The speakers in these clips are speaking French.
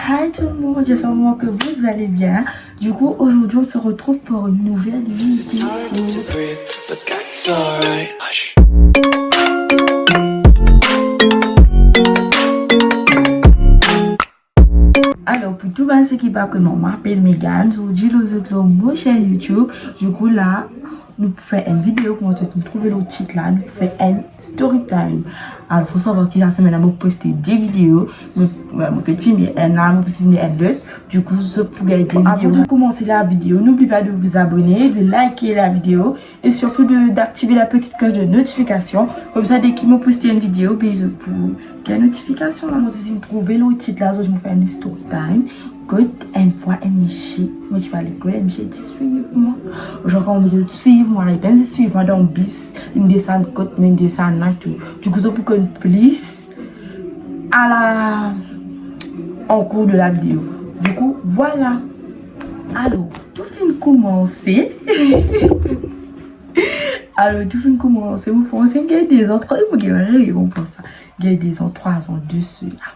Hi tout le monde, j'espère vraiment que vous allez bien. Du coup, aujourd'hui, on se retrouve pour une nouvelle vidéo. Alors, pour tout le monde qui va connaître, je m'appelle Megan. Aujourd'hui, nous sommes sur ma chaîne YouTube. Du coup, là, nous faisons une vidéo pour nous trouver le titre là. Nous faisons un story time. Alors, il faut savoir que la semaine, je posté des vidéos. Je vais filmer un, je vais filmer un autre. Du coup, je peux gagner des vidéos. Avant de commencer la vidéo, n'oubliez pas de vous abonner, de liker la vidéo et surtout d'activer la petite cloche de notification. Comme ça, dès qu'il me poste une vidéo, bisous pour la notification. Là, moi, si vous trouvez le titre là, je me fais un story time. Good, une fois, un Michi, moi je vais à l'école, un Michi dit suivre-moi. Genre, quand on me dit suivre-moi, il pense suivre-moi dans le bus, il me descend côté, il me descend là, tout. Du coup, ça pour qu'on plus en cours de la vidéo. Du coup, voilà. Alors, tout fin commencer. Alors, tout fin commencer, vous pensez qu'il y a des autres, il faut pour ça. Il y a des autres 3 ans dessus là.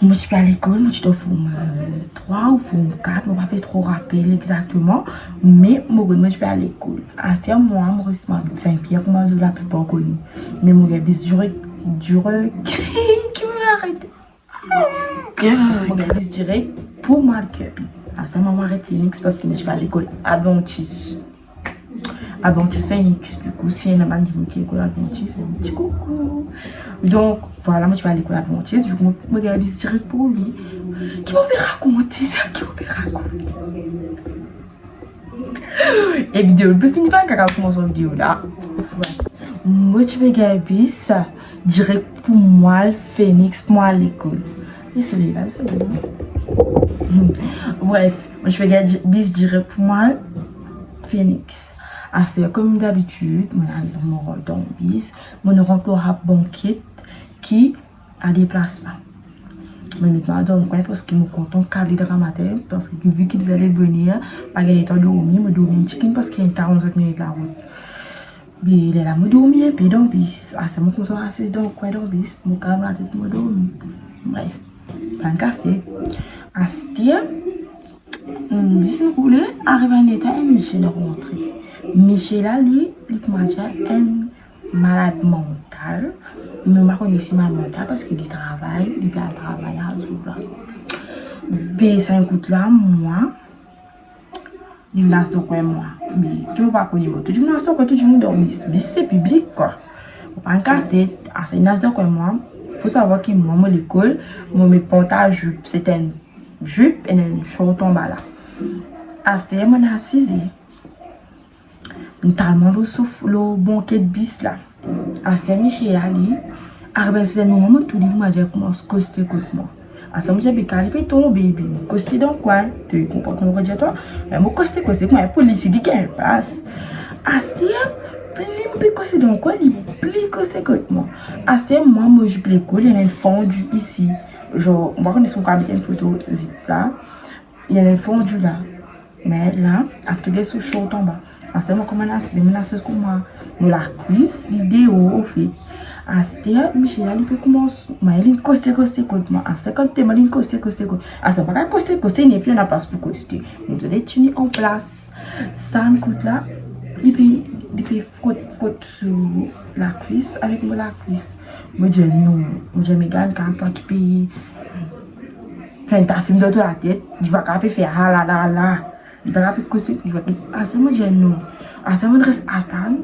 Moi, je suis à l'école, moi, je dois faire 3 ou 4, je ne vais pas trop rappeler exactement. Mais moi, je suis à l'école. À ce moment, je suis à Saint-Pierre, moi, je ne l'appelle pas connu. Mais mon gars, c'est dur. Qui m'a arrêté? Mon gars, c'est direct pour moi, le cœur. À ce moment, je Phoenix parce que je suis à l'école Adventiste. Adventiste Phoenix. Du coup, si il y a un man qui me dit l'école Adventiste, c'est un petit coucou. Donc, voilà, moi je vais à l'école Adventiste. Du coup, je regarde direct pour lui. Qui m'a raconté ça? Qui m'a raconté? Et vidéo, je peux finir par un commencer la vidéo là. Moi, je vais regarder ça direct pour moi, le Phoenix, pour moi à l'école. Et celui-là, celui-là. Bref, moi je vais regarder bis direct pour moi, Phoenix. Ah, c'est comme d'habitude, je rentre dans le bis, je rentre à banquette qui a des places là. Mais maintenant, dans le coin, parce que je suis content de caler dans le matin, parce que vu qu'ils allaient venir, pas gagner temps de dormir, je dormir un chicken parce qu'il y a 45 minutes la route. Mais il est là, je dormir un peu dans le bis. Ah, c'est mon content assis dans le coin dans le bis, je calme la tête, je dormir. Bref, pas un casse-tête. À ce temps, je suis roulé, arrivé à un état, et je suis rentré. Michel Ali, il m'a dit un malade mental. Il m'a connu aussi malade mental parce qu'il travaille, il va travailler à jour. Mais ça écoute là, moi, il me lance donc moi. Mais tu ne pas connu, tout le monde lance donc tout le monde dormit. Mais c'est public quoi. Pas un casse-tête. C'est une lance donc moi. Il faut savoir qu'il m'a mis l'école, mon pantalon jupe, c'était une jupe et un short en bas là. C'était mon assise. Tellement le souffle, le banquet de bis là. À ce Michel Ali, arrivé à ce moment où tout le monde a commencé à coster contre moi. À ce moment où j'ai calé ton bébé, coster dans quoi? Tu comprends comment je dis toi? Mais moi coster moi, la police dit qu'elle passe. À ce moment, il coster dans quoi? Il plie coster contre moi. À ce moment, moi je plie l'école, il y a un fondu ici. Genre, on va connaître son avec une photo zip là. Il y a un fondu là. Mais là, après sous chaud en bas. À ce moment, comme on a c'est comme la cuisse, vidéo au fait. À ce moment, Michel Ali peut commencer. Mais il coste contre moi. À ce moment, il coste. À ce moment, coste, il n'y a plus de place pour coster. Vous allez tenir en place. Ça me coûte là. Il peut frotter sur la cuisse avec la cuisse. Je dis non. Je dis, mais regarde, quand on qui peut faire un film dans la tête, il va faire ah là. Il va rappeler que c'est. À ce moment, j'ai non. À ce moment, reste attendre.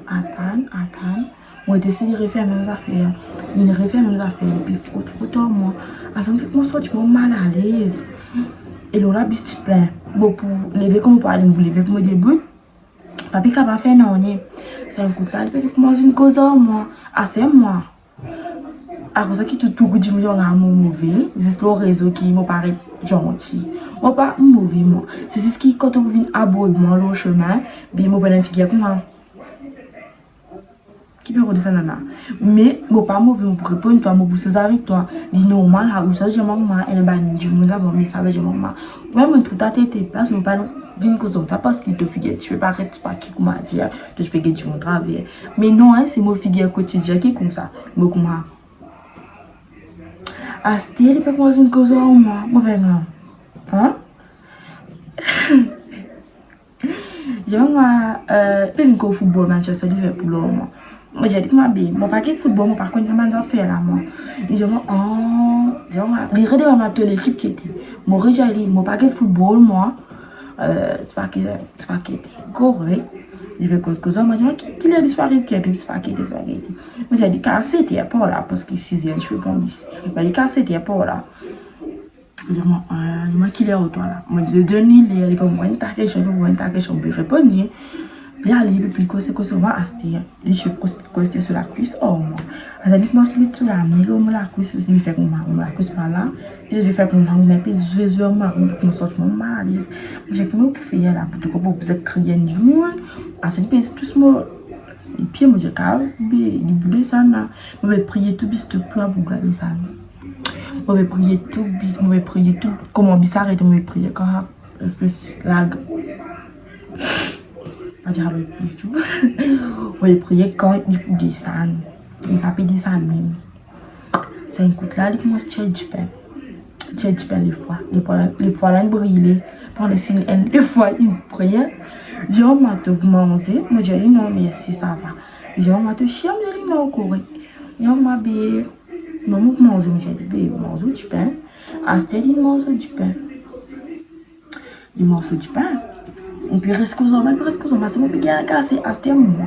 On va essayer de refaire les mêmes affaires. Il refait les mêmes affaires. Et puis, faut moi. À ce moment, je me sens mal à l'aise. Et là, je suis plein. Bon, pour lever comme on parle, vous lever pour me début. Papi, qui va faire non. C'est un coup de là. Il peut commencer une cause en moi. À ce moment. À cause que tout le monde est mauvais, c'est le réseau qui me paraît gentil. Moi, pas mauvais, moi. C'est ce qui, quand on vient à bord de le chemin, bien, moi, je figure comme moi. Qui peut redire ça, nana? Mais, moi, pas mauvais, pour répondre, toi, moi, pour avec toi. Dis normal, là, où ça, j'ai maman, elle est bannie, je me dis, bon, mais ça, j'ai maman. Ouais, mais tout à tête, place, mais pas venir cause ça parce qu'il te figure, tu peux pas arrêter, pas qui, comment dire, tu peux gagner mon travail. Mais non, c'est mon figure quotidien qui est comme ça. Moi, comment? Asté, il peut commencer une cause en moi. Moi, vraiment. Hein? Moi, pas une go football, Manchester Liverpool, moi. Moi, j'ai dit que moi, mon paquet de football, moi, par contre, je m'en faire là, moi. Et je me les regarder ma l'équipe qui était. Moi, j'ai mon paquet de football, moi. C'est pas qui correct. Je vais cause moi, je me qui l'a disparu, qui a disparu, disparu. Moi, j'ai dit, cassé, t'es pas là, parce que 6e, je peux pas bis. Mais les cassé, t'es pas là. Je me qui l'a autour là. Moi, je donne, il est pas moins taqué, je peux répondre. Puis aller puis que moi acheter les cheveux coster sur la cuisse oh moi avec moi c'est tout la milo moi la cuisse c'est me fait comme la cuisse par là et je vais faire comme mais puis je vais moi comme ça mon mari j'ai comme pour faire là pour que vous crier du monde à cette pièce tout ce mot et puis moi je calme il bouder ça là on va prier tout bis tout pour regarder ça on va prier tout bis on va prier tout comment bis arrête on va prier quand espèce lag on va prier quand il descend. Il va pas descendre même. C'est un coup là, il commence à tirer du pain. Tirer du pain les fois là, il brille. Pendant les fois, il prie. Je vais te manger. Moi, je dis non, merci, ça va. Je vais te chier, je dis non, courir. Je vais bien. Non, je mange, je dis, mange du pain. Astel, il mange du pain. Il mange du pain. Et puis, excusez-moi, c'est mon petit cassé, à moi.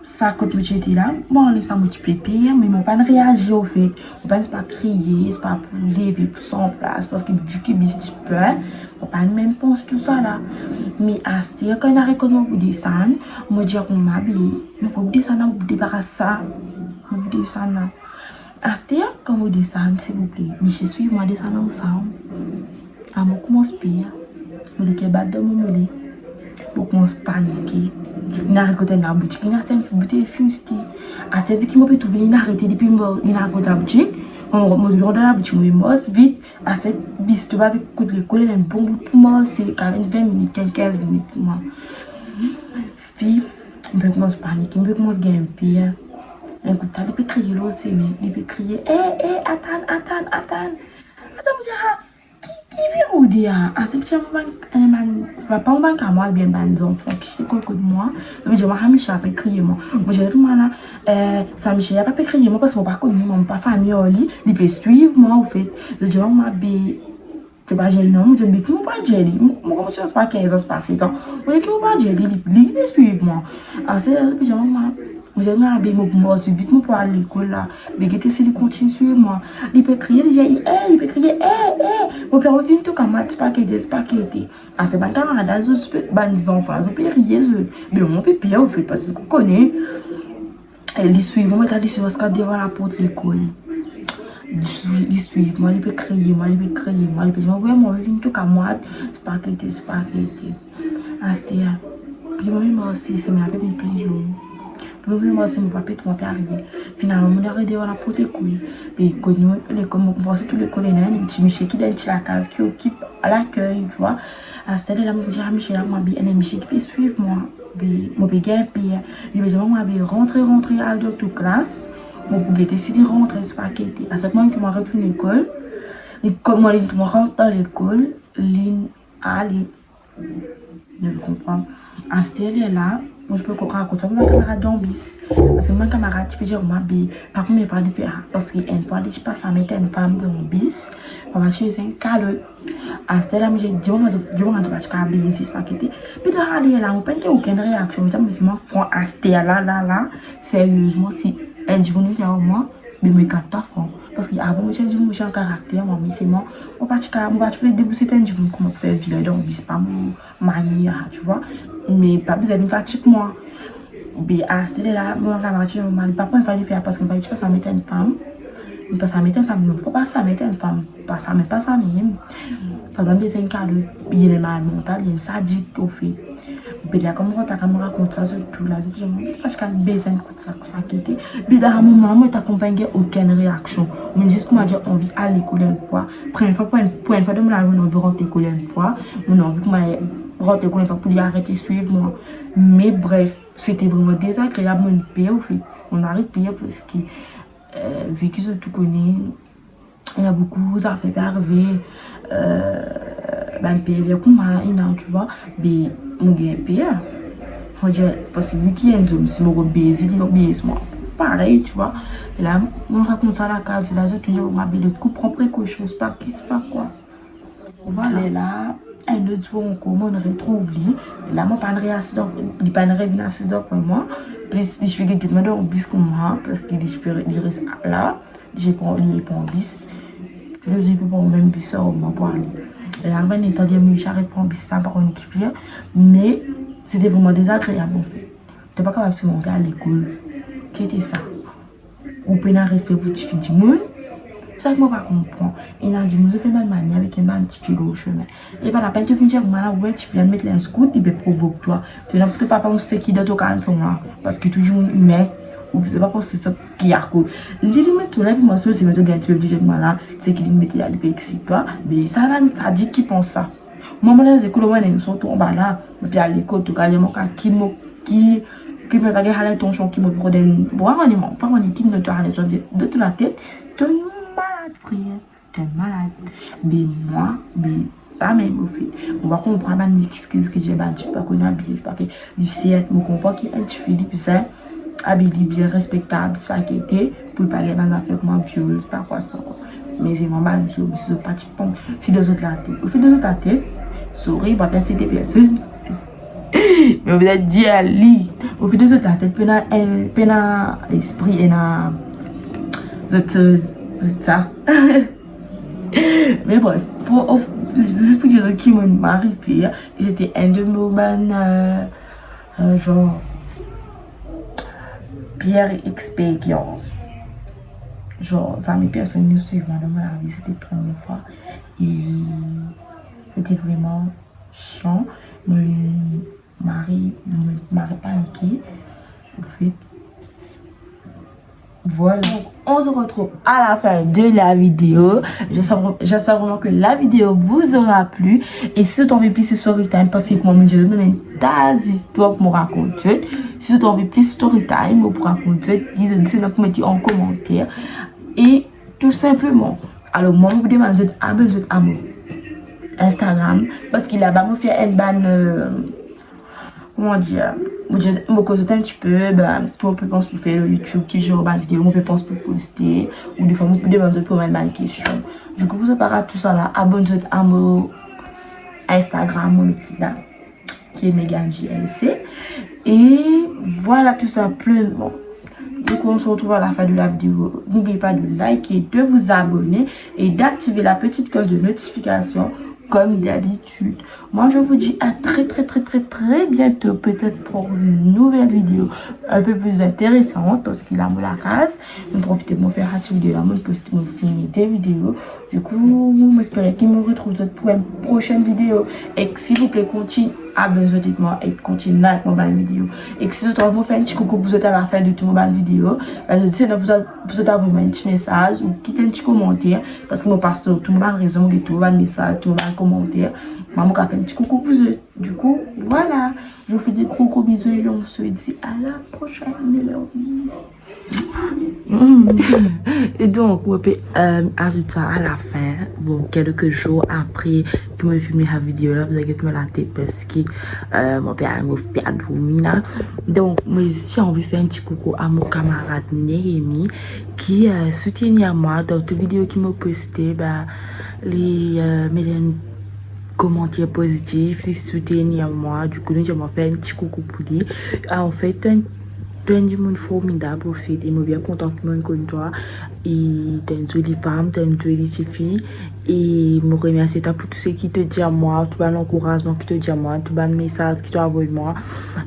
Ça coûte me jeter là, bon, laisse pas m'occuper pire, mais mon pas réagir au fait. Mon pas pas crier, c'est pas pour lever pour son place, parce que du qui biste plein, mon pas même pense tout ça là. Mais à ce dire, quand on a reconnu pour descendre, moi dire qu'on m'habille, on peut descendre, on peut débarrasser ça, on peut descendre. À ce dire, quand vous descendez, s'il vous plaît, mais je suis moi descendre ensemble. À mon commence pire. Je dis que bat de mon mollet pour commencer à paniquer. Il a arrêté la boutique, il a arrêté la boutique fusty. À cette vie qui m'a tout il a arrêté depuis il a arrêté la boutique. On m'a dans la boutique, moi mosse vite. À cette bise tu vas avec coup de l'école, un bon bout pour moi, c'est quand même 20 minutes, 15 minutes pour moi. Fille, on peut commencer à paniquer, on peut commencer à gagner pire. Un coup de temps, il peut crier là aussi, mais il peut crier, attends. Attends, qui vient au dia? Ah, c'est petit man, pas un banc à moi, bien bandon, qui c'est quoi de moi? Mais je m'en Michel pas crier moi. Moi j'ai tout moi là, ça Michel a pas crier moi parce que mon pas connu, mon pas famille au lit, il peut suivre moi au fait. Je dis moi bé tu pas j'ai non, je dis comment pas j'ai moi comment je sais pas 15 ans passé ans. Moi qui pas j'ai il peut suivre moi. Ah c'est je moi je n'ai pas moi vite pour aller à l'école là mais que c'est il continue sur moi il peut crier il peut crier mon père vient tout comme pas qu'il ah c'est pas camarade les autres enfants ils peuvent rier mais mon pépé en fait parce que vous connaissez ils suivent moi t'as dit sur ce devant la porte de l'école ils suivent moi il peut crier moi il peut dire ouais moi vient tout comme moi c'est pas qu'il ah c'était puis moi aussi c'est ma petite plaisir. Probablement c'est mon papa qui m'a fait arriver. Finalement, on est arrivé à la porte de l'école. Puis, comme on pensait tous les collègues, il y a un petit Michel qui est dans la case, qui occupe à l'accueil, tu vois. À ce stade-là, je dis à Michel, il y a un Michel qui peut suivre moi. Puis, je vais gagner, puis, je vais rentrer à l'autre classe. Je vais décider de rentrer, c'est pas qu'il était. À ce moment, je vais retourner à l'école. Et comme je vais rentrer dans l'école, je comprends. À ce stade-là, moi je peux raconter ça, mon camarade dans bis. Parce que mon camarade, tu peux dire, moi, par contre, je ne pas différent. Parce qu'une fois, je passe à mettre une femme dans bis, on va chez un calotte. À ce stade-là, j'ai dit, je vais pas faire bis, c'est pas qu'il était. Puis, de aller là, on ne peut pas aucune réaction. Je me dis, moi, à ce stade-là, sérieusement, si un jour nous fait au moins, mais me gâte pas. Parce que avant, je dis, moi, j'ai un caractère, moi, mais c'est moi, on va pas débousser un jour, comment faire vivre dans bis, pas mon manière, tu vois. Mais pas besoin de fatigue moi. Mais à ce là mon camarade m'a pas il fallait faire parce qu'il fallait pas ça mettre une femme. Il pas ça mettre une femme, il faut pas ça mettre une femme, pas ça mais pas ça même. Ça donne des cadres, il est mal mental, il est sadique au fait. Mais là comme quand ta caméra raconte ça tout là, je me parce qu'elle besoin de ça qui était. Mais dans un moment moi t'accompagne aucune réaction. Mais juste moi j'ai envie d'aller l'école une fois. Première fois de me la on veut rentrer l'école une fois, on a envie que rentrer l'école une fois pour lui arrêter suivre moi. Mais bref, c'était vraiment désagréable mon père au fait. On arrête pire parce que vu qu'ils ont tout connu, il y a beaucoup, ça fait pas arriver, ben, payer comme moi, tu vois, mais, mon gars, payer. Parce que vu qu'il y a une zone, si mon baiser, il va baiser moi. Pareil, tu vois. Et là, on raconte ça à la carte, là, je te dis, on m'a dit, prends précaution, c'est pas qui, c'est pas quoi. Voilà, et là, un autre jour, on retrouve lui. Là, moi, pas de réaccident, il pas de réaccident pour moi. Plus, je suis guetté, mais on bis comme moi, parce qu'il reste là. J'ai pas un bis. Là, j'ai pas le même bis, on m'a parlé. Et là, on est en train de charrer pour un bis, ça, par contre, qui fait. Mais, c'était vraiment désagréable, en fait. Tu n'es pas capable de monter à l'école. Qu'est-ce que ça? Ou peut un respect pour tu fais du monde. C'est ça que moi, je comprends. Il a dit, nous, fait mal manière avec un man, tu fais au chemin. Et pas la peine de finir, moi, ouais, tu viens de mettre un scout, il peut provoquer toi. Tu n'as peut-être pas pensé qu'il doit te canton là. Parce que toujours humain. Ou tu n'as pas pensé ça qui a quoi. Limite, là, puis moi, c'est que tu gagnes le budget de moi là. C'est qu'il met à l'excite toi. Mais ça dit qui pense ça. Moi, les écoles, moi, ils sont tombés là. Et puis à l'école, tu gagnes mon cas qui me regarde ton chant qui me prend bon, on est mon pas on est qui ne te regarde de la tête. Tu es malade, frère. Tu es malade. Mais moi, mais ça même au fait. On va comprendre ce que j'ai battu. Pas qu'on a bien, c'est pas que ici, on comprend qu'il y a un petit Philippe, ça. Habillé bien respectable, c'est pas qu'il était. Pour parler dans l'affaire comme un viol, c'est pas quoi, c'est pas quoi. Mais c'est vraiment une chose, c'est pas type pomme. Si deux autres la tête. Au fait, deux autres la tête, souris, pas penser des personnes. Mais vous êtes dit à lui. Au fait, deux autres la tête, pena esprit et na. C'est ça. Mais bref, juste pour dire qui m'a marié, puis c'était un de mes genre. Pierre expérience. Genre, ça mes personnes suivant dans ma vie, c'était la première fois. Et c'était vraiment chiant. Mon mari paniqué. En fait, voilà. Donc, on se retrouve à la fin de la vidéo. J'espère vraiment que la vidéo vous aura plu. Et si tu as envie de plus de story time, parce que moi, je donne une tas d'histoires pour me raconter. Si tu as envie de plus de story time pour raconter, dis-le en commentaire. Et tout simplement, alors moi, je vous demande d'abonner à mon Instagram. Parce qu'il a me fait une banne. Comment dire, je me cause un petit peu, ben, toi, on peut penser pour faire le YouTube qui joue une vidéo, on peut penser pour poster, ou des fois, on peut demander pour mettre une question. Du coup, vous séparez tout ça là, abonnez-vous à mon Instagram, mon équipe là, qui est Megan JLC. Et voilà tout simplement. Du coup, on se retrouve à la fin de la vidéo. N'oubliez pas de liker, de vous abonner et d'activer la petite cloche de notification comme d'habitude. Moi, je vous dis à très bientôt, peut-être pour une nouvelle vidéo un peu plus intéressante, parce qu'il a mis la case. Je profite de me faire cette vidéo là, de poster, de filmer des vidéos. Du coup, j'espère qu'il me retrouve pour une prochaine vidéo. Et que s'il vous plaît, continue à besoin de moi et continue avec mon vidéo. Et que si vous avez fait un petit coucou, vous êtes à la fin de toute mon vidéo, je dis que vous avez un petit message ou quittez un petit commentaire, parce que mon pasteur, tout le monde a raison, de tout le message, tout le monde commentaire. Maman a fait un petit coucou pour eux. Du coup, voilà. Je vous fais des gros bisous et on se dit à la prochaine. Et donc, on peut ajouter ça à la fin. Bon, quelques jours après que je filmé la vidéo là, vous avez mis la tête parce que mon père m'a fait dormir. Donc, moi ici, on veut faire un petit coucou à mon camarade Néhémie qui soutient moi dans toute vidéo qu'il m'a posté. Bah, les commentaires positifs, les soutenir moi. Du coup, je m'en fais un petit coucou pour lui. En fait, tu es un monde formidable au fait. Et je suis bien content que je connaisse toi. Et tu es une jolie femme, tu es une jolie fille. Et je me remercie pour tout ce qui te dit à moi, tout l'encouragement qui te dit à moi, tout le message qui t'envoie moi.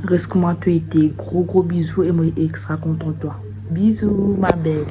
Reste comment tu étais. Gros bisous et je suis extra content de toi. Bisous, ma belle.